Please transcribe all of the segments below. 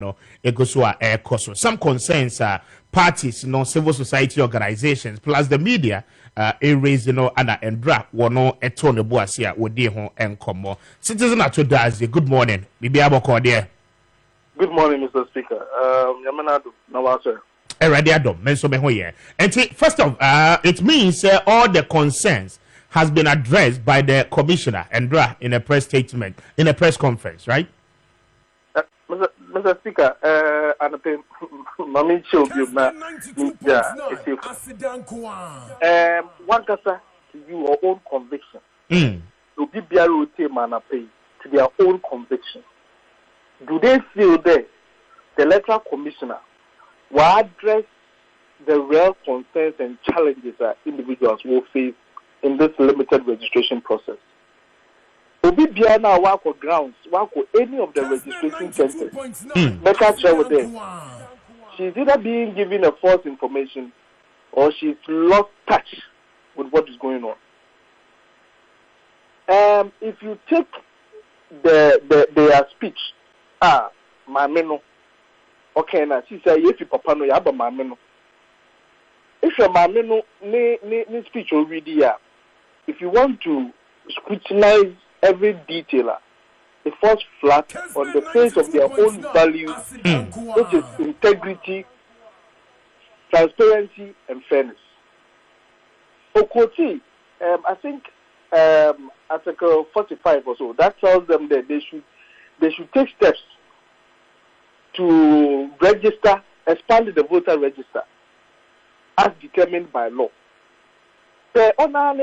no egosua koso. Some concerns parties, civil society organizations, plus the media raise ana endra wono eto ne boase a wodi ho enkomo. Citizen Atodazi, good morning. Bibi aboko there. Good morning, Mr. Speaker. Yamanado, Nawasa. Eradiadom, menso me ho ye. And first of it means all the concerns has been addressed by the commissioner Endra in a press statement, in a press conference, right? Mr. Speaker, and the Mami Children, one kasa to your own conviction. To be BROT man pay to their own conviction. Do they feel that the electoral commissioner will address the real concerns and challenges that individuals will face in this limited registration process? Obi Biana Wako grounds, Wako any of the registration centers, better share with them. She's either being given a false information or she's lost touch with what is going on. If you take their speech, Mameno, okay, now she said, if you papa no yaba Mameno. If your Mameno ne speech already, if you want to scrutinize every detailer, it falls flat on the face of their own values, which is integrity, transparency, and fairness. Okoti, I think Article 45 or so, that tells them that they should take steps to register, expand the voter register as determined by law. The honor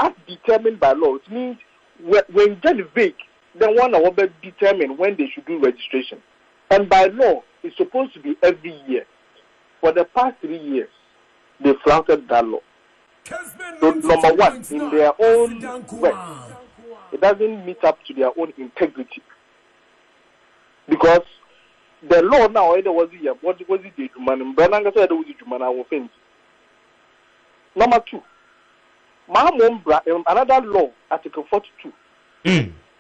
as determined by law, it means when just vague, then one will determine when they should do registration. And by law, it's supposed to be every year. For the past 3 years, they flouted that law. So number one, in their own work, it doesn't meet up to their own integrity. Because the law now, what was it they do? Number two, another law, Article 42,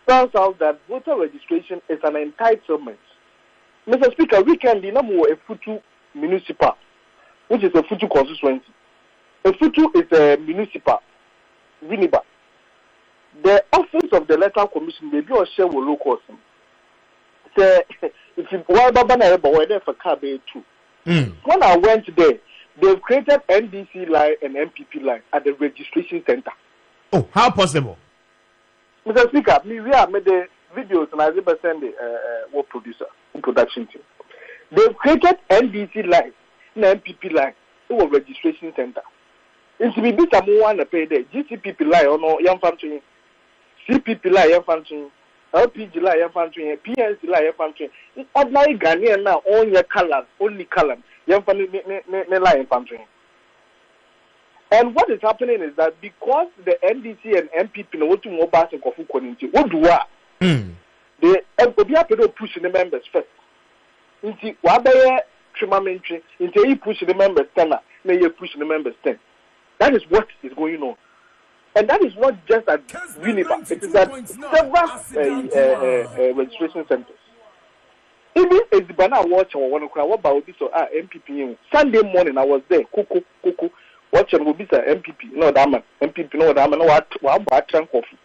tells out that voter registration is an entitlement. Mr. Speaker, weekend in a Futu municipal, which is a Futu constituency. A Futu is a municipal, Winneba. The office of the electoral commission may be or share with local. Say, if you were there for Kabe too. When I went there, they've created NDC line and MPP line at the registration center. Oh, how possible? Mr. Speaker, we have made the videos and I will send the production team. They've created NDC line and MPP line over registration center. It's be bit more pay there. GCPP line or no young function, CPP line young function, LPG line young function, PNC line young function. Ordinary Ghanaian now on your colors, only color. And what is happening is that because the NDC and MPP know what to mobile and Kofu community, what do they push the members first? Into Wabaya Trimamentary, into you push the members 10, may you push the members 10. That is what is going on. And that is not just at Winneba, it is at several registration centers. Even as the banner watch or one crowd about this or MPP. Sunday morning I was there, Coco, watching will be MPP, no damn, MPP, no damn, no what coffee.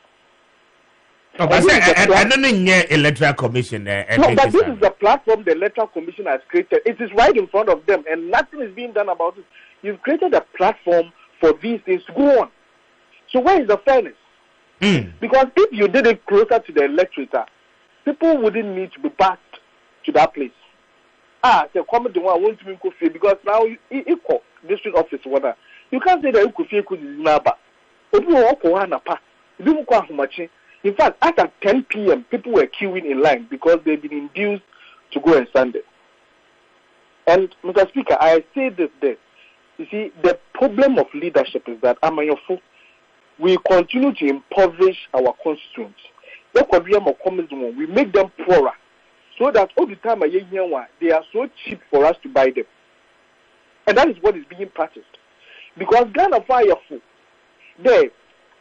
I don't know electoral commission. No, but this is the platform the electoral commission has created. It is right in front of them, and nothing is being done about it. You've created a platform for these things to go on. So where is the fairness? Because if you did it closer to the electorate, people wouldn't need to be backed to that place. The comedy one won't be coffee because now equal district office water. You can't say that you could feel good is naba. In fact, after 10 p.m., people were queuing in line because they've been induced to go and stand there. And Mr. Speaker, I say this there. You see, the problem of leadership is that we continue to impoverish our constituents. We make them poorer. So that all the time they are so cheap for us to buy them. And that is what is being practiced. Because Ghana Fire Food, there,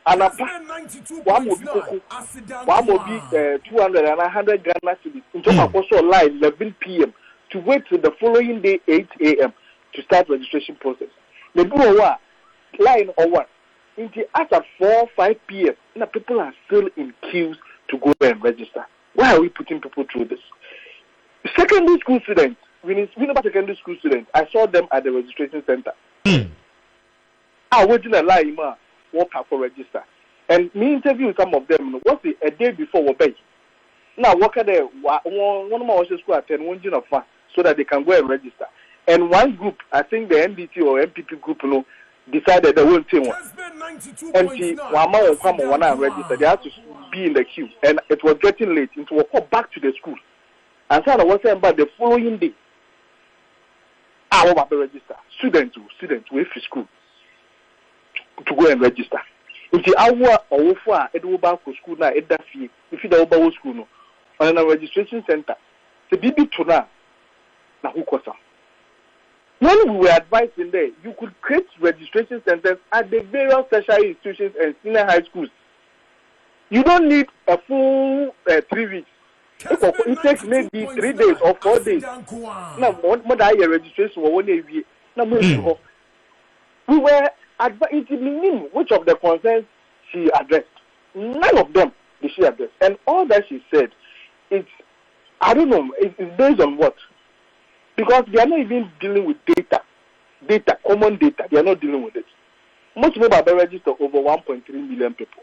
Anapa, one will be Coco, one will be 200 and 100 Ghana cedis. Into also line 11 p.m. to wait till the following day 8 a.m. to start registration process. The line or what? Into after 4-5 p.m. Now people are still in queues to go and register. Why are we putting people through this? Secondary school students, we know about secondary school students. I saw them at the registration center. I waiting a line, walk up for register. And me interview some of them. What's the a day before we pay? Now walk at there. One of my school attend one of fast so that they can go and register. And one group, I think the NDT or MPP group, decided they won't take one. And one man will come and register. They have to be in the queue, and it was getting late. It will come back to the school. And so I was saying about the following day, I will register. Students will for school to go and register. If the hour or far, it will back for school now. It does if you don't go school no, on a registration center. The BB to now who cost. When we were advising there, you could create registration centers at the various tertiary institutions and senior high schools. You don't need a full 3 weeks. It takes maybe 3 days or 4 days. Now, more than your registration, we were advising which of the concerns she addressed. None of them did she address. And all that she said, I don't know, it's based on what? Because they are not even dealing with data, common data. They are not dealing with it. Most people have registered over 1.3 million people.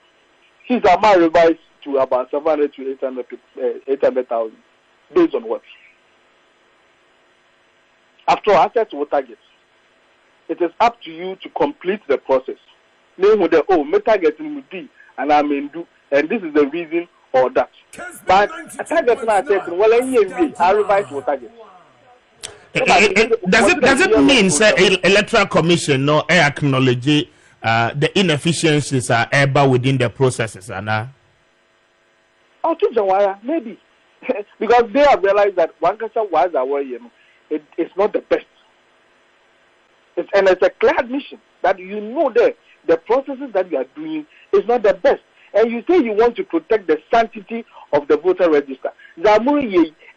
She's amount revised to about 700 to 800,000. Based on what? After access to targets, it is up to you to complete the process. Name with the targeting would be, and I mean do, and this is the reason or that. But a target not taken. Well, I revise to target. Does it mean say electoral commission no acknowledge the inefficiencies are ever within the processes and maybe because they have realized that one person was away, it's not the best. It's a clear admission that the processes that you are doing is not the best. And you say you want to protect the sanctity of the voter register.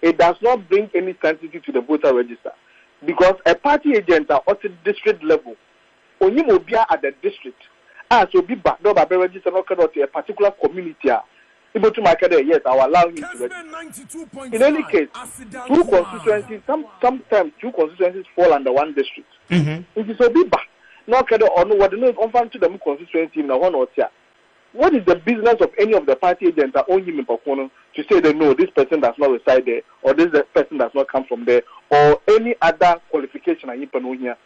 It does not bring any sanctity to the voter register. Because a party agent at the district level, only will be at the district, so be back door by register to a particular community. Able to market there, yes, I will allow him to register. In any case, two constituencies, sometimes two constituencies fall under one district. It is a bit back. No, or no, what the name on to the constituency in the one or two. What is the business of any of the party agents that own him in Pakono to say that no, this person does not reside there, or this person does not come from there, or any other qualification I here?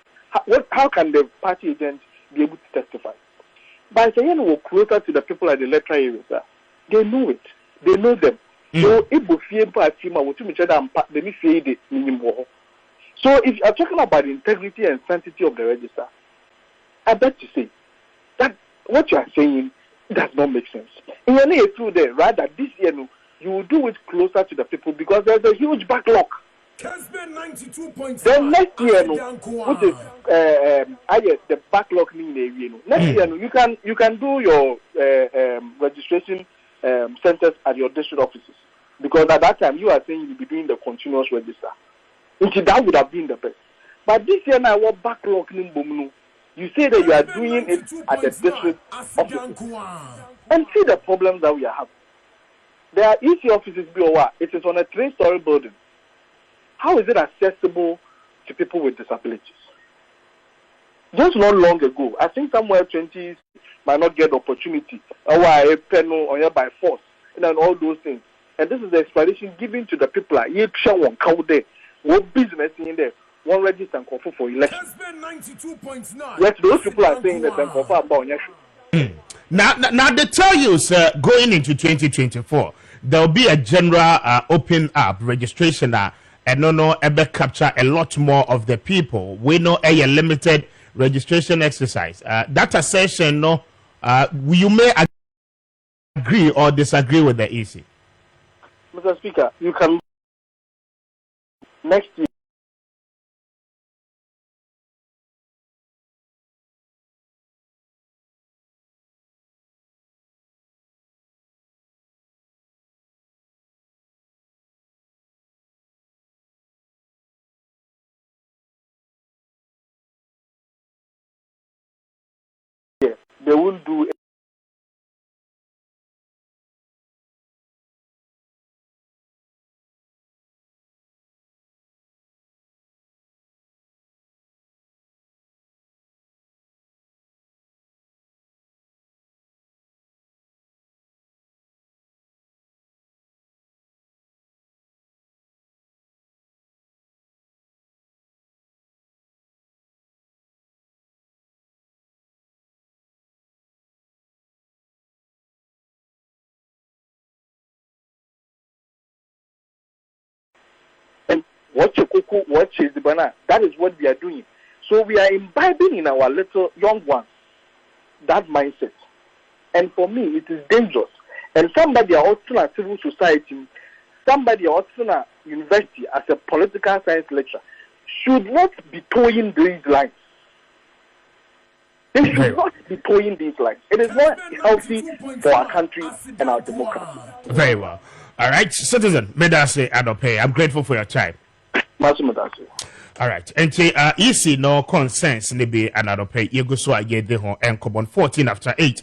How can the party agent be able to testify? By saying we're closer to the people at the electoral areas, they know it. They know them. So if we fear so if you are talking about the integrity and sanctity of the register, I bet to say that what you are saying does not make sense. In your name through there, rather this year you will do it closer to the people because there's a huge backlog. Kessben 92.5. Then next year, which is the backlog in the area. Next year, you can do your registration centers at your district offices because at that time you are saying you'll be doing the continuous register, which that would have been the best. But this year now, what backlog in Bomunu? You say that you are doing it at the district offices, and see the problems that we are having. There are EC offices, it is on a 3-story building. How is it accessible to people with disabilities? Just not long ago, I think somewhere 20s might not get the opportunity, or a pen or by force, and all those things. And this is the explanation given to the people. What business in there? One register and confer for election. Yes, those people are saying that and confer about election. Now they tell you, sir, going into 2024, there will be a general open up registration and no ever capture a lot more of the people. We know a limited registration exercise. That assertion, you may agree or disagree with the EC. Mr. Speaker, you can next year. they won't do. And watch your cuckoo, watch the banana. That is what we are doing. So we are imbibing in our little young ones that mindset. And for me, it is dangerous. And somebody also at civil society, somebody also at university as a political science lecturer should not be towing these lines. They should not be towing these lines. It is not healthy for our country and our democracy. Very well. All right, citizen, Medase Adope, I'm grateful for your time. All right, and easy no consensus, maybe another pay. You go so I get the home and come on 14 after 8.